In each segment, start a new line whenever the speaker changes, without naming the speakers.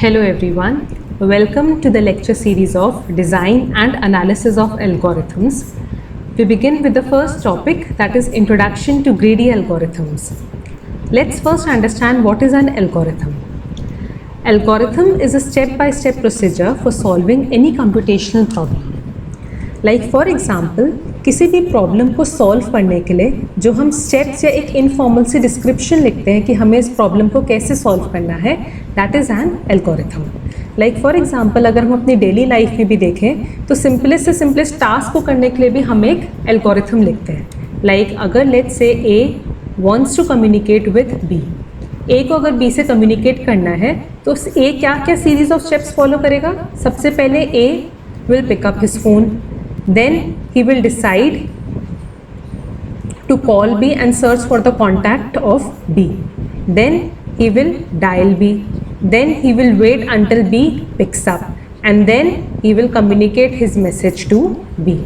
Hello everyone, welcome to the lecture series of Design and Analysis of Algorithms. We begin with the first topic, that is Introduction to Greedy Algorithms. Let's first understand what is an algorithm. Algorithm is a step-by-step procedure for solving any computational problem. Like for example, किसी भी problem को solve करने के लिए जो हम steps या एक इनफॉर्मल सी डिस्क्रिप्शन लिखते हैं कि हमें इस प्रॉब्लम को कैसे सॉल्व करना है, that is an algorithm. Like for example अगर हम अपनी डेली लाइफ में भी देखें तो सिंपलेस्ट से सिंपलेस्ट टास्क को करने के लिए भी हम एक एल्गोरिथम लिखते हैं. लाइक अगर let's say A wants to communicate with B, A को अगर बी से कम्युनिकेट करना है तो ए क्या क्या सीरीज ऑफ स्टेप्स फॉलो करेगा. सबसे पहले A will pick up his phone, then he will decide to call B and search for the contact of B. Then he will dial B. Then he will wait until B picks up and then he will communicate his message to B.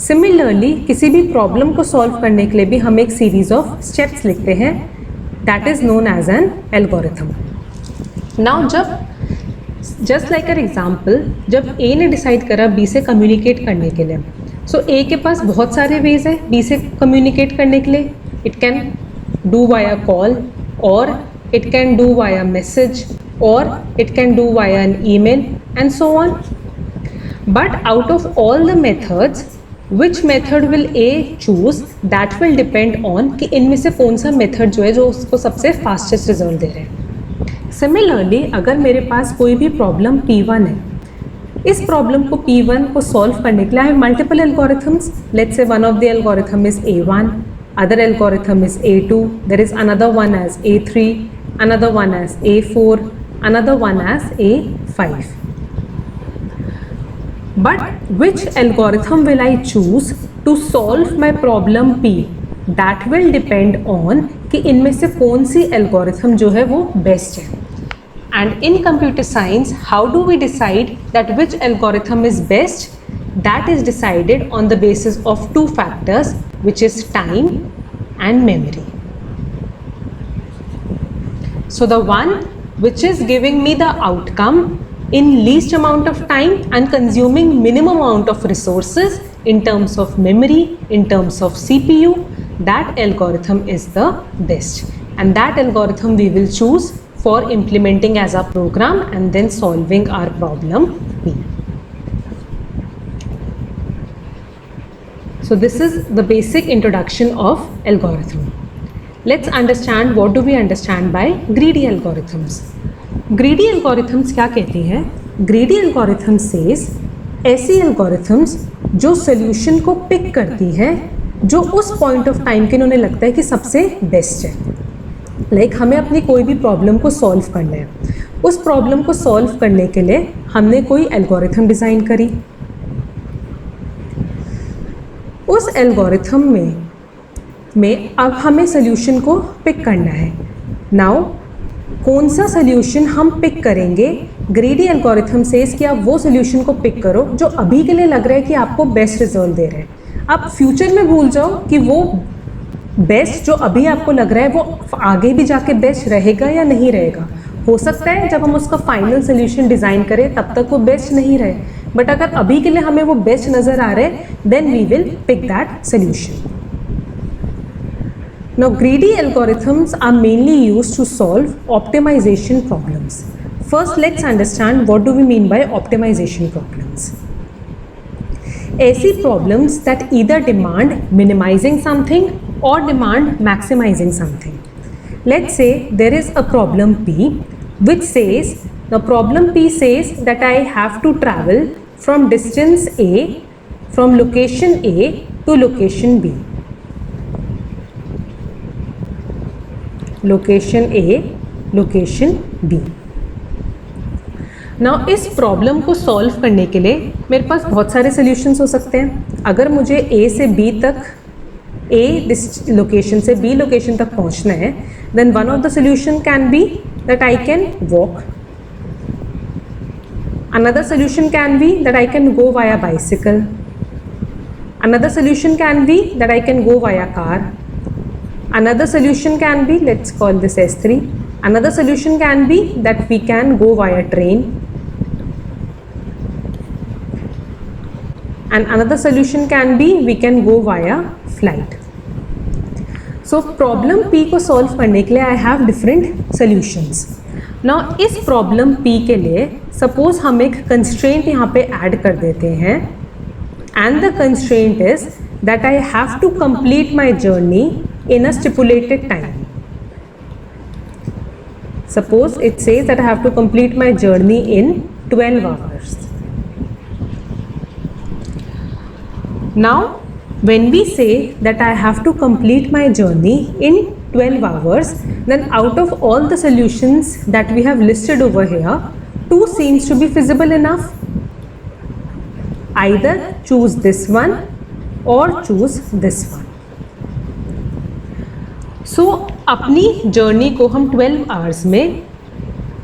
Similarly, किसी भी problem को solve करने के लिए भी हम एक series of steps लिखते हैं, that is known as an algorithm. Now जब जस्ट लाइक एन एग्जाम्पल, जब ए ने डिसाइड करा बी से कम्युनिकेट करने के लिए, सो ए के पास बहुत सारे वेज है बी से कम्युनिकेट करने के लिए. It can do via call or it can do via message or it can do via an email and so on. But out of all the methods which method will A choose, that will depend on कि इनमें से कौन सा method जो है जो उसको सबसे फास्टेस्ट रिजल्ट दे रहे हैं. सिमिलरली अगर मेरे पास कोई भी प्रॉब्लम P1 है, इस प्रॉब्लम को P1 को सॉल्व करने के लिए I have multiple algorithms. Let's say one of the algorithm is A1, other algorithm is A2, there is another one as A3, another one as A4, another one as A5. But which algorithm will I choose to solve my problem P, that will depend on कि इनमें से कौन सी algorithm जो है वो best है. And in computer science, how do we decide that which algorithm is best? That is decided on the basis of two factors, which is time and memory. So the one which is giving me the outcome in least amount of time and consuming minimum amount of resources in terms of memory, in terms of CPU, that algorithm is the best. And that algorithm we will choose for implementing as a program and then solving our problem P. So this is the basic introduction of algorithm. Let's understand what do we understand by greedy algorithms. Greedy algorithms क्या कहती हैं? Greedy algorithm says ऐसी algorithms जो solution को pick करती है जो उस point of time के उन्हें लगता है कि सबसे best है. लाइक हमें अपनी कोई भी प्रॉब्लम को सॉल्व करना है, उस प्रॉब्लम को सॉल्व करने के लिए हमने कोई एल्गोरिथम डिज़ाइन करी. उस एल्गोरिथम में अब हमें सोल्यूशन को पिक करना है. नाउ कौन सा सोल्यूशन हम पिक करेंगे? ग्रीडी एल्गोरिथम सेज कि आप वो सोल्यूशन को पिक करो जो अभी के लिए लग रहा है कि आपको बेस्ट रिजल्ट दे रहे हैं. आप फ्यूचर में भूल जाओ कि वो बेस्ट जो अभी आपको लग रहा है वो आगे भी जाके बेस्ट रहेगा या नहीं रहेगा. हो सकता है जब हम उसका फाइनल सोल्यूशन डिज़ाइन करें तब तक वो बेस्ट नहीं रहे, बट अगर अभी के लिए हमें वो बेस्ट नज़र आ रहा है then we will pick that solution. Now greedy algorithms are mainly used to solve optimisation problems. First let's understand what do we mean by optimisation problems. ऐसी problems that either demand minimising something or demand maximizing something. Let's say there is a problem P which says, the problem P says that I have to travel from distance A, from location A to location B. Location A, location B. Now इस problem को solve करने के लिए मेरे पास बहुत सारे solutions हो सकते हैं. अगर मुझे A से B तक A लोकेशन से B लोकेशन तक पहुंचना है, then one of the solution can be that I can walk. Another solution can be that I can go via bicycle. Another solution can be that I can go via car. Another solution can be, let's call this S3, Another solution can be that we can go via train, and another solution can be we can go via flight. So problem P को solve करने के लिए I have different solutions. Now इस problem P के लिए suppose हम एक constraint यहाँ पे add कर देते हैं, and the constraint is that I have to complete my journey in a stipulated time. Suppose it says that I have to complete my journey in 12 hours. Now, when we say that I have to complete my journey in 12 hours, then out of all the solutions that we have listed over here, 2 seems to be feasible enough. Either choose this one or choose this one. So, अपनी journey को हम 12 hours में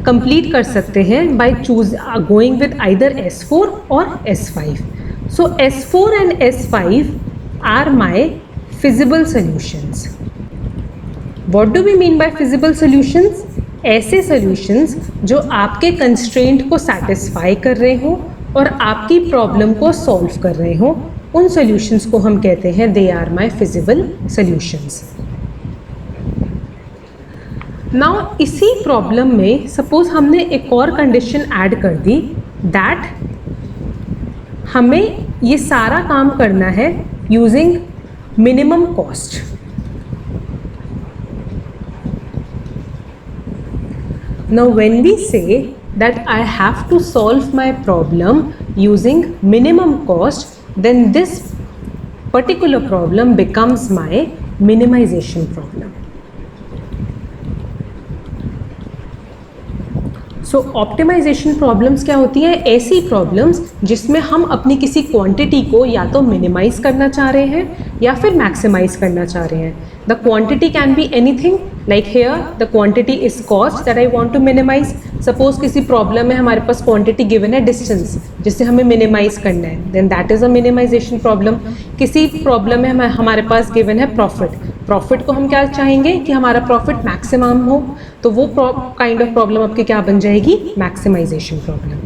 complete कर सकते हैं by going with either S4 or S5. So S4 and S5 are my feasible solutions. What do we mean by feasible solutions? ऐसे solutions जो आपके constraint को satisfy कर रहे हो और आपकी problem को solve कर रहे हो, उन solutions को हम कहते हैं they are my feasible solutions. Now इसी problem में suppose हमने एक और condition add कर दी that हमें ये सारा काम करना है using minimum cost. Now when we say that I have to solve my problem using minimum cost, then this particular problem becomes my minimization problem. So optimisation problems क्या होती है? ऐसी प्रॉब्लम्स जिसमें हम अपनी किसी क्वांटिटी को या तो मिनिमाइज करना चाह रहे हैं या फिर मैक्सिमाइज करना चाह रहे हैं. The quantity can be anything, like here the quantity is cost that I want to minimise. Suppose किसी प्रॉब्लम में हमारे पास क्वांटिटी गिवन है डिस्टेंस, जिससे हमें मिनिमाइज करना है, then that is a minimisation problem. किसी प्रॉब्लम में हमारे पास गिवन है प्रॉफिट, प्रॉफिट को हम क्या चाहेंगे कि हमारा प्रॉफिट मैक्सिमम हो, तो वो काइंड ऑफ प्रॉब्लम आपकी क्या बन जाएगी? Maximisation problem.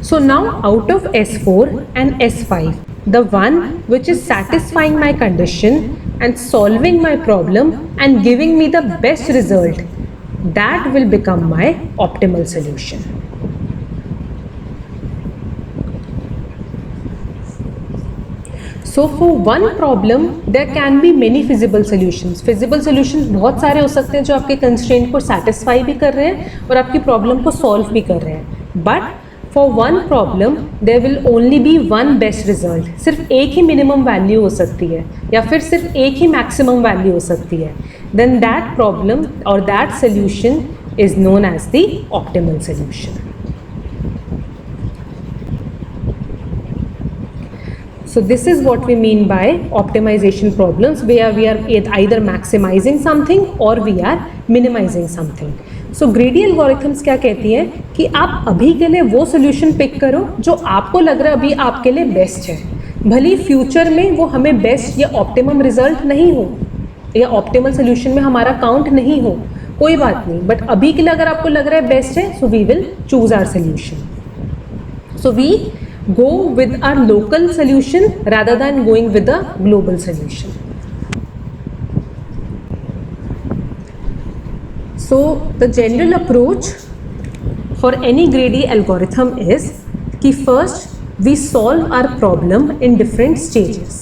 So now out of S4 and S5, the one which is satisfying my condition and solving my problem and giving me the best result, that will become my optimal solution. So for one problem there can be many feasible solutions. Feasible solutions बहुत सारे हो सकते हैं जो आपके constraint को satisfy भी कर रहे हैं और आपकी problem को solve भी कर रहे हैं. But for one problem there will only be one best result. सिर्फ एक ही minimum value हो सकती है या फिर सिर्फ एक ही maximum value हो सकती है. Then that problem or that solution is known as the optimal solution. So this is what we mean by optimization problems, where we are either maximizing something or we are minimizing something. So greedy algorithms क्या कहती है कि आप अभी के लिए वो solution pick करो जो आपको लग रहा है अभी आपके लिए best है. भले फ्यूचर में वो हमें best या optimum result नहीं हो या optimal solution में हमारा count नहीं हो, कोई बात नहीं, बट अभी के लिए अगर आपको लग रहा है best है, so we will choose our solution. So we go with our local solution rather than going with the global solution. So the general approach for any greedy algorithm is कि first we solve our problem in different stages.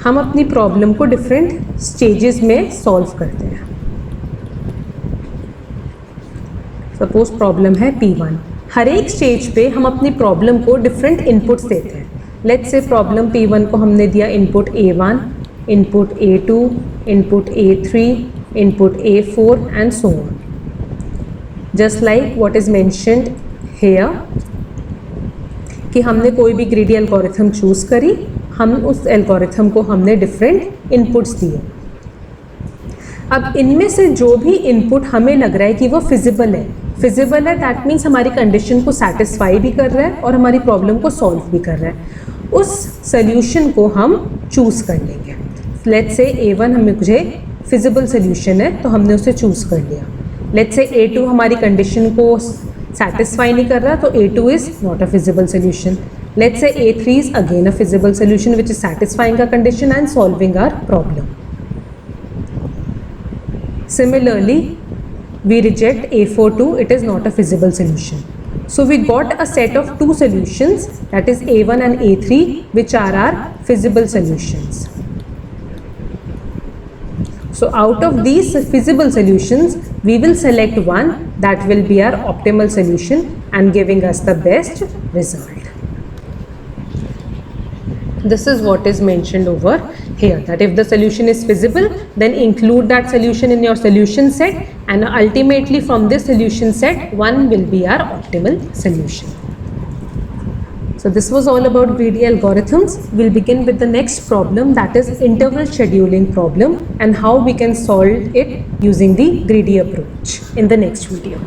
हम अपनी problem को different stages में solve करते हैं. Suppose problem है P1. हर एक stage पे हम अपनी प्रॉब्लम को डिफरेंट इनपुट्स देते हैं. लेट्स से प्रॉब्लम P1 को हमने दिया input A1, input A2, input A3, input A4 and so on. Just like what is mentioned here कि हमने कोई भी ग्रीडी एल्गोरिथम चूज़ करी, हम उस एल्गोरिथम को हमने डिफरेंट इनपुट्स दिए. अब इनमें से जो भी इनपुट हमें लग रहा है कि वो फिजिबल है, दैट मीन्स हमारी कंडीशन को सेटिस्फाई भी कर रहा है और हमारी प्रॉब्लम को सॉल्व भी कर रहा है, उस सोल्यूशन को हम चूज़ कर लेंगे. लेट्स से A1 हमें मुझे फिजिबल सोल्यूशन है तो हमने उसे चूज़ कर लिया. लेट्स से A2 हमारी कंडीशन को सेटिस्फाई नहीं कर रहा तो A2 is not a feasible solution. Let's say A3 is again a feasible solution which is satisfying a condition and solving our problem. Similarly, we reject A4 too, it is not a feasible solution. So we got a set of two solutions, that is A1 and A3, which are our feasible solutions. So out of these feasible solutions, we will select one that will be our optimal solution and giving us the best result. This is what is mentioned over here, that if the solution is feasible, then include that solution in your solution set, and ultimately from this solution set, one will be our optimal solution. So this was all about greedy algorithms. We'll begin with the next problem, that is interval scheduling problem, and how we can solve it using the greedy approach in the next video.